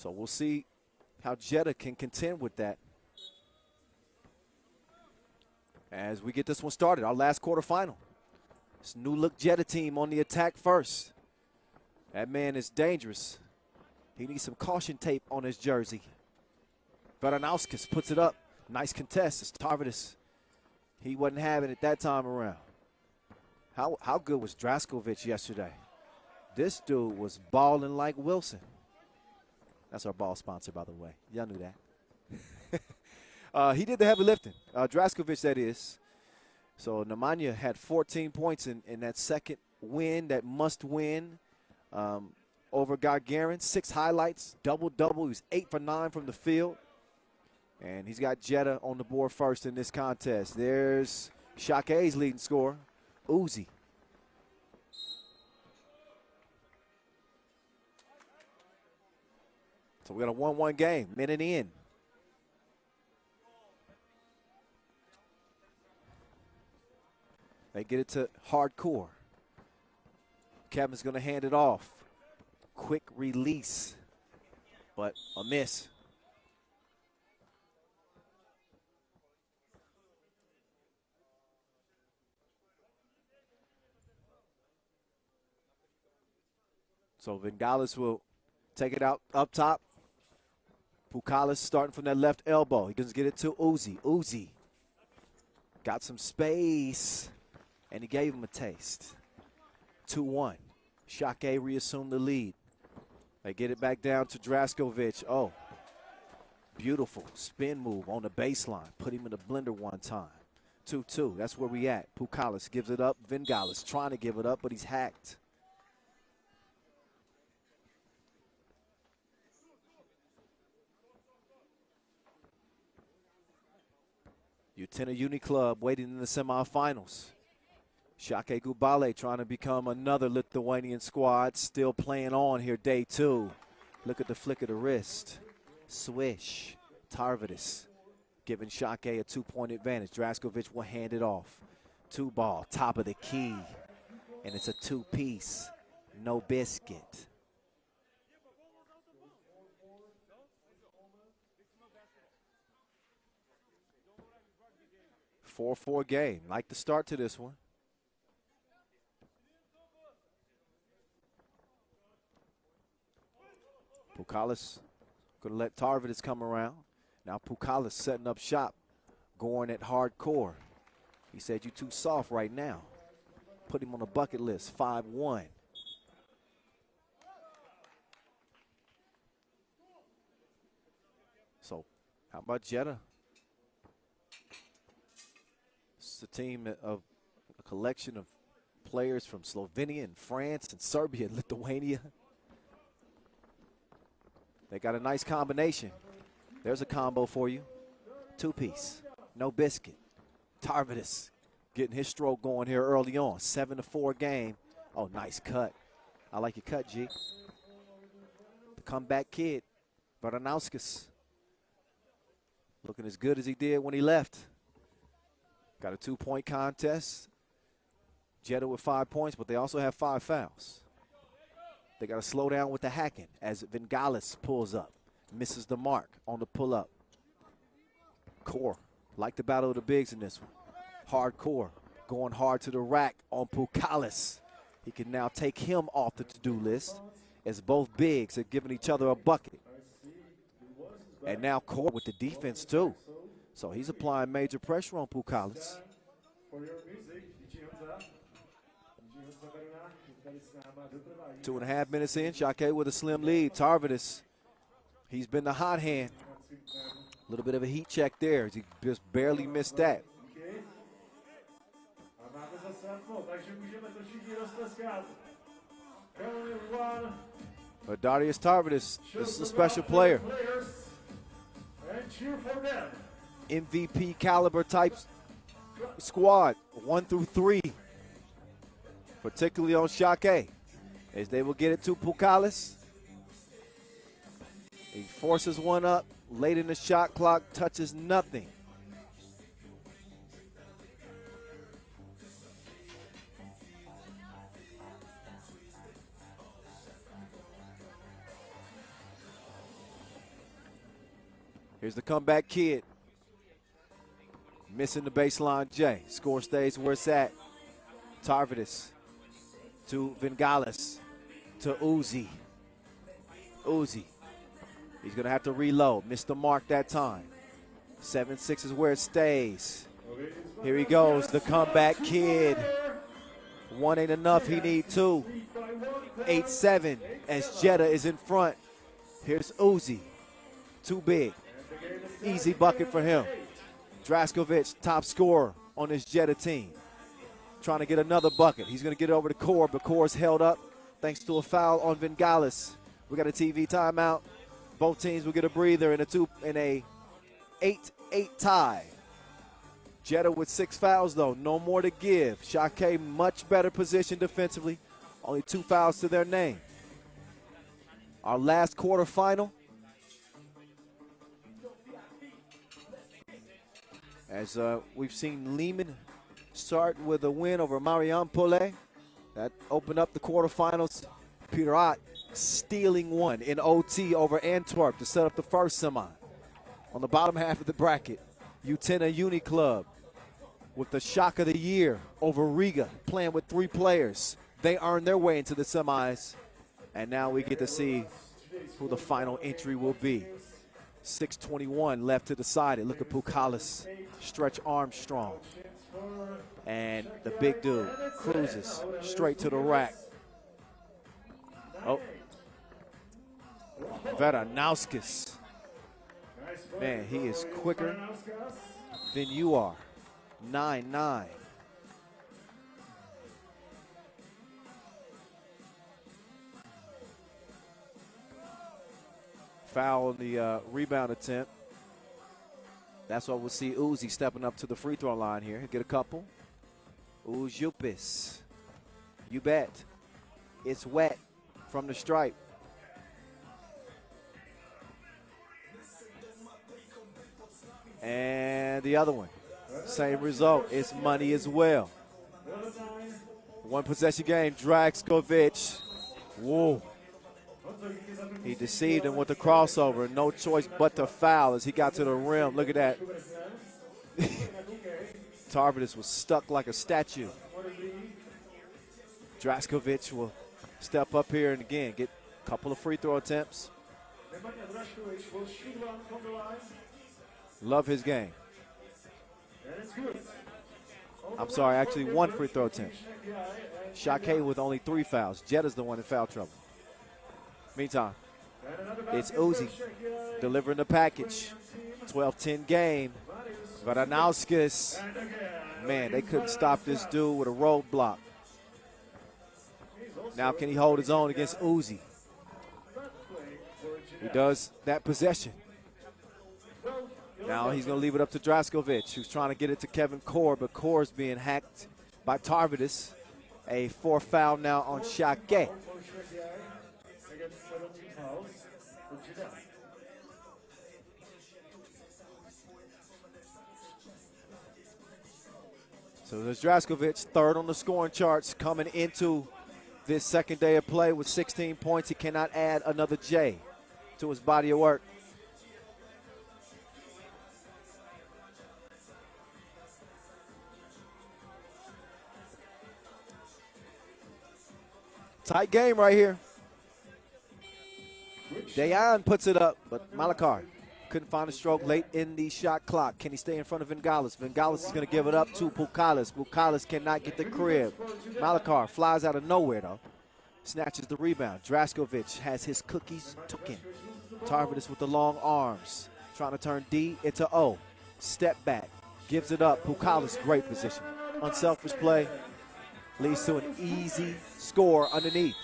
So we'll see how Jeddah can contend with that as we get this one started, our last quarterfinal. This new look Jeddah team on the attack first. That man is dangerous. He needs some caution tape on his jersey. Varanauskas puts it up. Nice contest. It's Tarvidis. He wasn't having it that time around. How good was Draskovic yesterday? This dude was balling like Wilson. That's our ball sponsor, by the way. Y'all knew that. He did the heavy lifting. Draskovic, that is. So Nemanja had 14 points in that second win, that must win over Gagarin. 6 highlights, double-double. He was 8 for 9 from the field. And he's got Jeddah on the board first in this contest. There's Šakai's leading scorer, Uzi. So we got a 1-1 game, minute in. They get it to Hardcore. Kevin's going to hand it off. Quick release, but a miss. So Vingalis will take it out up top. Pukalis starting from that left elbow. He doesn't get it to Uzi. Uzi got some space, and he gave him a taste. 2-1. Šakiai reassumed the lead. They get it back down to Draskovic. Oh, beautiful spin move on the baseline. Put him in the blender one time. 2-2. That's where we at. Pukalis gives it up. Vingalis trying to give it up, but he's hacked. Utena Uni Club waiting in the semifinals. Šakiai Gubale trying to become another Lithuanian squad, still playing on here day 2. Look at the flick of the wrist. Swish. Tarvidis giving Šakiai a 2-point advantage. Draskovic will hand it off. 2-ball, top of the key. And it's a 2-piece. No biscuit. 4-4 game. Like the start to this one. Pukalis going to let Tarvidis come around. Now Pukalis setting up shop, going at hardcore. He said, "You too soft right now." Put him on the bucket list, 5-1. So how about Jeddah? It's a team of a collection of players from Slovenia and France and Serbia and Lithuania. They got a nice combination. There's a combo for you. 2-piece, no biscuit. Tarvidis getting his stroke going here early on. 7-4 game. Oh, nice cut. I like your cut, G. The comeback kid, Varanauskas, looking as good as he did when he left. Got a 2-point contest. Jeddah with 5 points, but they also have 5 fouls. They got to slow down with the hacking as Vingalis pulls up. Misses the mark on the pull-up. Core, like the battle of the bigs in this one. Hardcore, going hard to the rack on Pukalis. He can now take him off the to-do list as both bigs are giving each other a bucket. And now Core with the defense too. So he's applying major pressure on Pukalis. 2.5 minutes in, Šakiai with a slim lead. Tarvidis, he's been the hot hand. A little bit of a heat check there. He just barely missed that. But Darius Tarvidis, this is a special player. MVP caliber type squad, 1 through 3. Particularly on Šakiai, as they will get it to Pukalis. He forces one up late in the shot clock, touches nothing. Here's the comeback kid. Missing the baseline J. Score stays where it's at. Tarvidis to Vingalis to Uzi. Uzi. He's going to have to reload. Missed the mark that time. 7-6 is where it stays. Here he goes, the comeback kid. One ain't enough, he need two. 8-7 as Jeddah is in front. Here's Uzi. Too big. Easy bucket for him. Draskovic, top scorer on this Jeddah team. Trying to get another bucket. He's going to get it over to Core, but Core's held up thanks to a foul on Vingalis. We got a TV timeout. Both teams will get a breather in a 8-8 tie. Jeddah with 6 fouls, though. No more to give. Šakiai much better position defensively. Only 2 fouls to their name. Our last quarterfinal. As we've seen Lehman start with a win over Mariampol. That opened up the quarterfinals. Pirat stealing one in OT over Antwerp to set up the first semi. On the bottom half of the bracket, Utena Uni Club with the shock of the year over Riga, playing with 3 players. They earned their way into the semis, and now we get to see who the final entry will be. 6:21 left to decide it. Look at Pukalis, Stretch Armstrong, and the big dude cruises straight to the rack. Oh, Veranauskas. Man, he is quicker than you are. 9-9. Foul on the rebound attempt. That's why we'll see Uzi stepping up to the free throw line here. He'll get a couple. Uzupis. You bet. It's wet from the stripe. And the other one. Same result. It's money as well. One possession game. Draskovic. Whoa. He deceived him with the crossover. No choice but to foul as he got to the rim. Look at that. Tarvidis was stuck like a statue. Draskovic will step up here and again get a couple of free throw attempts. Love his game. I'm sorry, actually 1 free throw attempt. Šakiai with only 3 fouls. Jeddah's the one in foul trouble. Meantime, it's Uzi delivering the package. 12-10 game. Veranauskas. Man, they couldn't stop this dude with a roadblock. Now can he hold his own against Uzi? He does that possession. Now he's going to leave it up to Draskovic, who's trying to get it to Kevin Core, but Core's being hacked by Tarvidis. A 4 foul now on Šakiai. So there's Draskovic, 3rd on the scoring charts, coming into this second day of play with 16 points. He cannot add another J to his body of work. Tight game right here. Dayan puts it up, but Malakar couldn't find a stroke late in the shot clock. Can he stay in front of Vingalis? Vingalis is going to give it up to Pukalis. Pukalis cannot get the crib. Malakar flies out of nowhere, though. Snatches the rebound. Draskovic has his cookies tooken. Tarvidis with the long arms. Trying to turn D into O. Step back. Gives it up. Pukalis, great position. Unselfish play. Leads to an easy score underneath.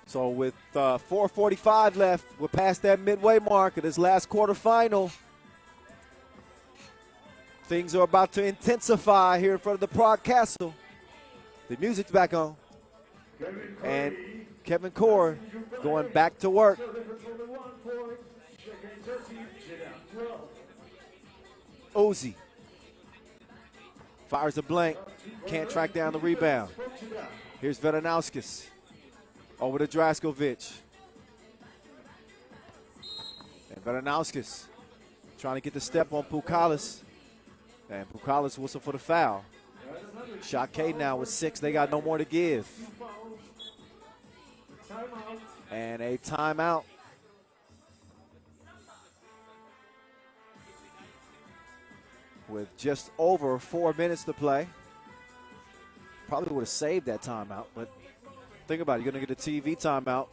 So with 4:45 left, we're past that midway mark of this last quarterfinal. Things are about to intensify here in front of the Prague Castle. The music's back on. And Kevin Core going back to work. Uzi fires a blank. Can't track down the rebound. Here's Veranauskas over to Draskovic. And Veranauskas trying to get the step on Pukalis. And Pukalis whistle for the foul. Šakiai now with 6. They got no more to give. And a timeout. With just over 4 minutes to play. Probably would have saved that timeout, but think about it. You're going to get a TV timeout.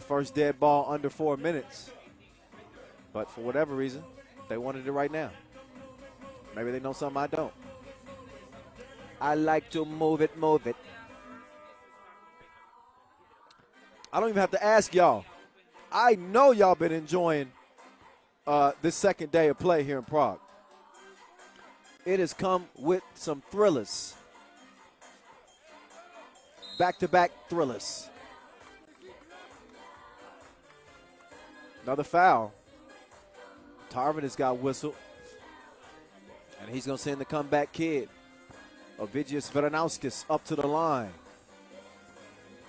First dead ball under 4 minutes. But for whatever reason, they wanted it right now. Maybe they know something I don't. I like to move it, move it. I don't even have to ask y'all. I know y'all been enjoying this second day of play here in Prague. It has come with some thrillers. Back-to-back thrillers. Another foul. Tarvin has got whistled. And he's going to send the comeback kid, Ovidius Veranauskas, up to the line.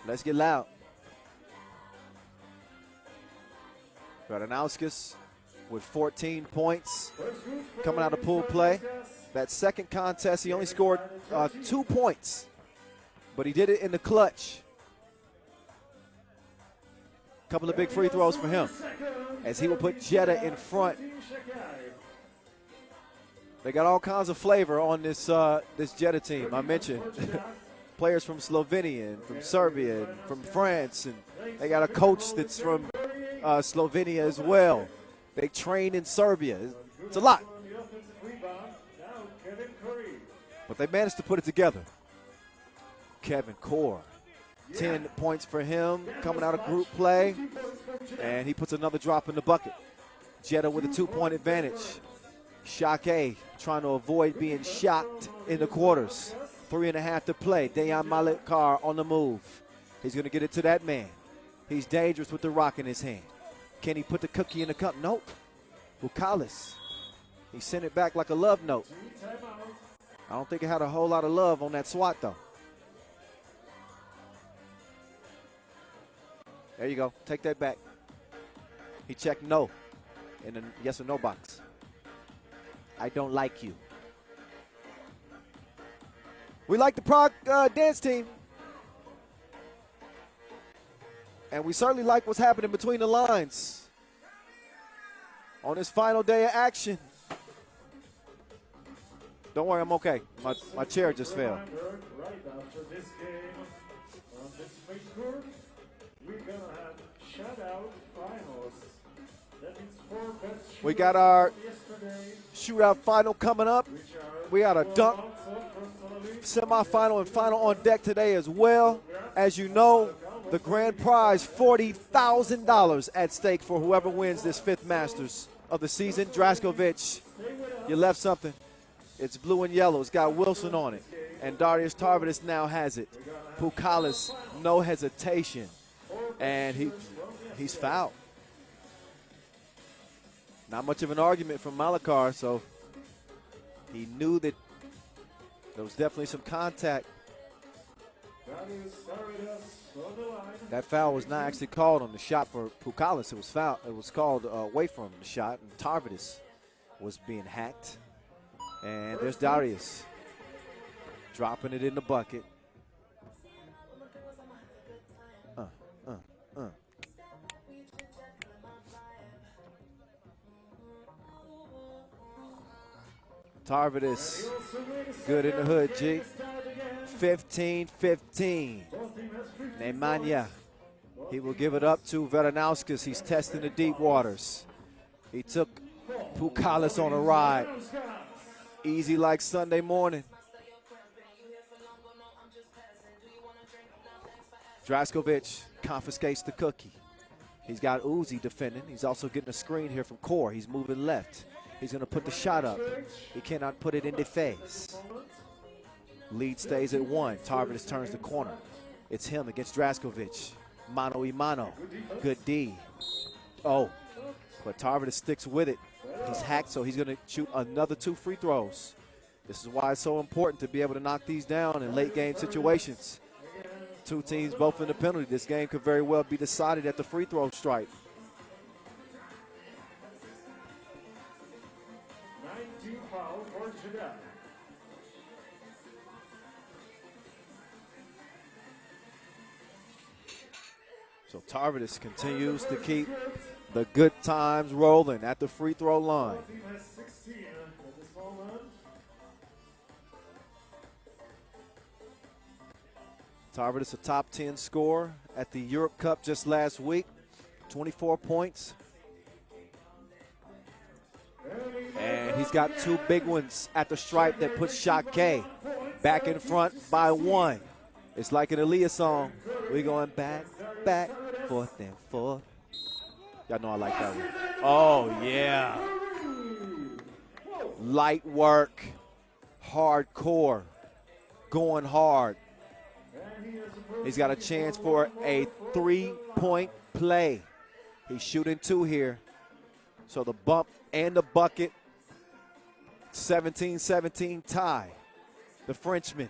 Let's get loud. Veranauskas with 14 points coming out of pool play. That second contest, he only scored 2 points, but he did it in the clutch. Couple of big free throws for him as he will put Jeddah in front. They got all kinds of flavor on this this Jeddah team. I mentioned players from Slovenia and from Serbia and from France, and they got a coach that's from Slovenia as well. They train in Serbia. It's a lot. But they managed to put it together. Kevin Core, 10 points for him coming out of group play. And he puts another drop in the bucket. Jeddah with a 2-point advantage. Šakiai trying to avoid being shocked in the quarters. 3.5 to play. Dejan Malikar on the move. He's going to get it to that man. He's dangerous with the rock in his hand. Can he put the cookie in the cup? Nope. Pukalis. He sent it back like a love note. I don't think it had a whole lot of love on that swat, though. There you go. Take that back. He checked no in the yes or no box. I don't like you. We like the Prague dance team. And we certainly like what's happening between the lines on this final day of action. Don't worry, I'm okay. My chair just fell. Right after this game, on this main court, we're going to have shutout finals. That means 4 best We got our yesterday, shootout final coming up. We got a dunk semifinal and final on deck today as well. As you know, the grand prize, $40,000 at stake for whoever wins this 5th Masters of the season. Draskovic, you left something. It's blue and yellow. It's got Wilson on it. And Darius Tarvidis now has it. Pukalis, no hesitation. And he's fouled. Not much of an argument from Malikar, so he knew that there was definitely some contact. That foul was not actually called on the shot for Pukalis. It was foul. It was called away from the shot, and Tarvidis was being hacked. And there's Darius dropping it in the bucket. Tarvidis, good in the hood, G. 15-15. Nemanja, he will give it up to Veranauskas. He's testing the deep waters. He took Pukalis on a ride. Easy like Sunday morning. Draskovic confiscates the cookie. He's got Uzi defending. He's also getting a screen here from Core. He's moving left. He's going to put the shot up. He cannot put it in the face. Lead stays at 1. Tarvidis turns the corner. It's him against Draskovic. Mano y mano. Good D. Oh, but Tarvidis sticks with it. He's hacked, so he's going to shoot another 2 free throws. This is why it's so important to be able to knock these down in late game situations. 2 teams both in the penalty. This game could very well be decided at the free throw stripe. 19 foul for Jeddah. So Tarvidus continues to keep the good times rolling at the free throw line. Both team has 16 at this moment. Tarvidus, a top 10 scorer at the Europe Cup just last week, 24 points. And he's got 2 big ones at the stripe that puts Šakiai back in front by 1. It's like an Aaliyah song. We're going back, back, forth and forth. Y'all know I like that one. Oh, yeah. Light work, hardcore, going hard. He's got a chance for a 3-point play. He's shooting 2 here. So the bump and the bucket, 17-17 tie. The Frenchman.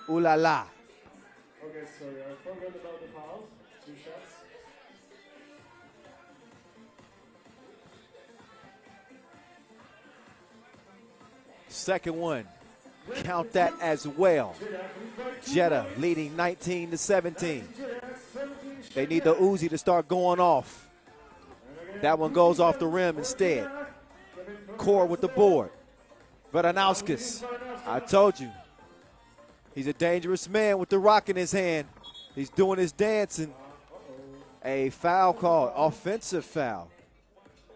Ooh la la. Okay, sorry, I forgot about the fouls. 2 shots. Second one. Count that as well. Jeddah leading 19-17. They need the Uzi to start going off. That one goes off the rim instead. Core with the board. Varanauskas, I told you. He's a dangerous man with the rock in his hand. He's doing his dancing. A foul called, offensive foul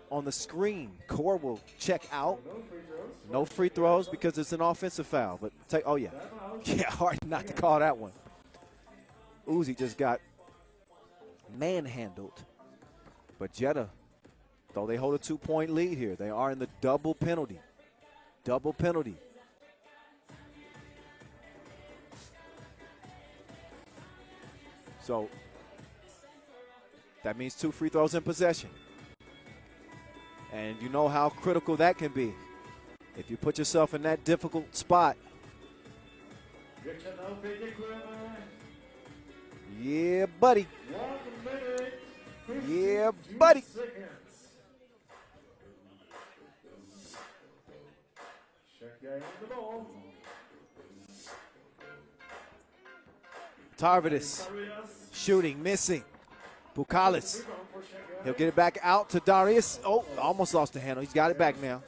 on the screen. Core will check out. No free throws because it's an offensive foul. But take, oh yeah. Yeah, hard not to call that one. Uzi just got manhandled. But Jeddah, though they hold a 2-point lead here, they are in the double penalty. Double penalty. So that means 2 free throws in possession. And you know how critical that can be. If you put yourself in that difficult spot. Yeah, buddy. 1 minute, Yeah, buddy. seconds. Šakiai on the ball. Tarvidus shooting, missing. Bukalis. He'll get it back out to Darius. Oh, almost lost the handle. He's got it back now.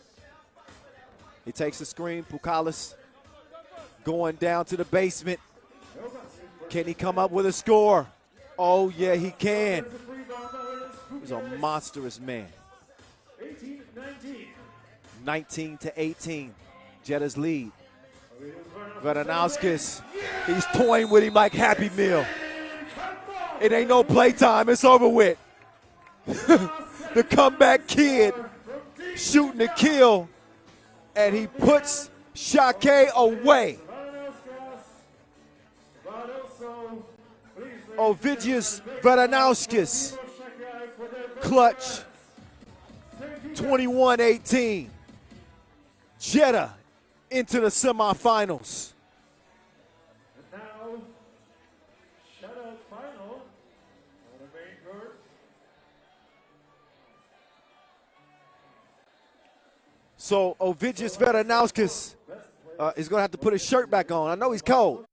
He takes the screen. Bukalis going down to the basement. Can he come up with a score? Oh, yeah, he can. He's a monstrous man. 19-18. Jeddah's lead. Varanauskas, he's toying with him like Happy Meal. It ain't no playtime. It's over with. The comeback kid shooting to kill, and he puts Šakiai away. Ovidius Varanauskas, clutch, 21-18. Jeddah into the semifinals. And now, shutout final on the main court. So Ovidius Varanauskas is going to have to put his shirt back on. I know he's cold.